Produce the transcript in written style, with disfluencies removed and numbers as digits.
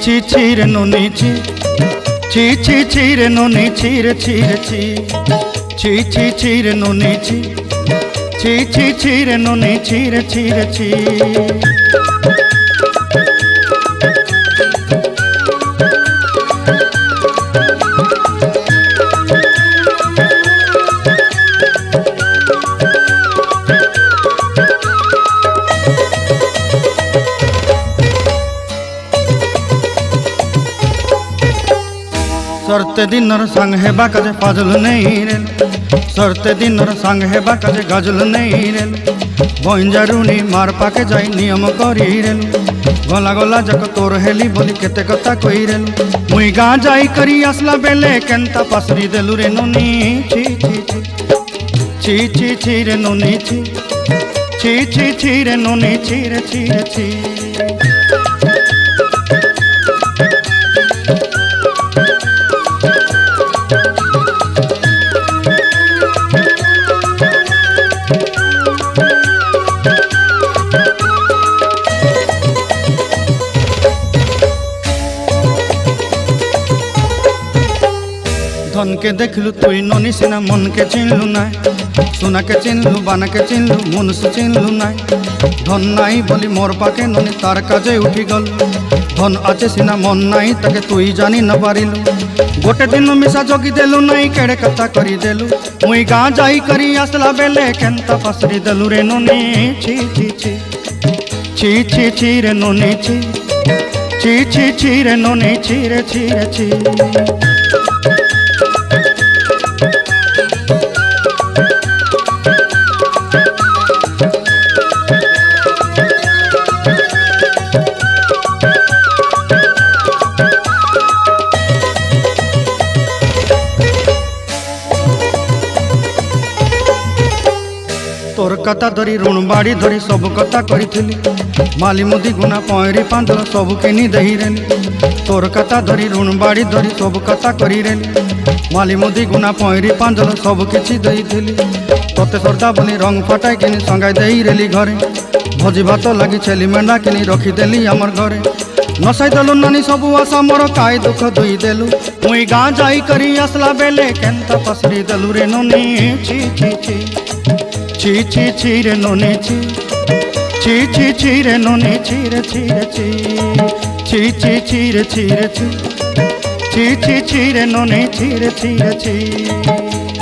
ছি ছি রে ননি ছি ছি ছি ছি রে ননি ছি রে ছি রে ছি ছি ছি ছি রে ননি ছি ছি ছি ছি রে ননি ছি রে ছি রে ছি। सरते दिनर संग हेबा काजे फाजल नहीं रेल सरते दिनर संग हेबा काजे गजल नहीं रेल बंजारुनी मार पाके जाई नियम करी रेल गला गला जक तोर हेली बोली केते कथा कई रेल मुई गाँ जाई करी आसला बेले केंता पासरी देलु रे नोनी छी छी छी छी छी छी रे नोनी छी छी छी छी रे नोनी छी रे छी रे छी। धन के देखलु तुई ननी सिना मन के चिन्हलु नाय सोना के चिन्हलु बाना के चिन्हलु मनुष्य चिन्हलु नाय धन नाई बोली मोर पाके ननी तार काजे उठी गल धन आचे सिना मन नाई ताके तुई जानी न पारिलु गोटे दिन मिसा जगी देलु नाई केड़े कथा करी देलु मुई गाँ जाई करी आसला बेले केंता पासरी देलु रे ननी छी छी छी छी छी छी रे ननी छी छी छी छी रे ननी छी रे छी रे छी। तोर कथा धरी ऋण बाड़ी धरी सब कथा करी माली मुदी गुना पहरी पांदल सब किनी दही रेली तोर कथा धरी ऋण बाड़ी धरी सब कथा करी रेली माली मुदी गुना पहरी पांदल सब किछि दही थिली तोते सरदा बनी रंग फटाई किनी संगाई दही रेली घरे भोजी भात लगी छेली मेंढा किनी रखीदेली आमर घरे नसाई देलु नानी सबू आशा मोर काई दुख दुई देलु मुई गाँ जाई करी आसला बेले केंता पसरी देलु रे नोनी छी छी छी छी छी छी रे नोनी छी छी छी छी रे नोनी छी रे छी रे छी छी छी छी रे छी रे छी छी छी छी रे नोनी छी रे छी रे छी।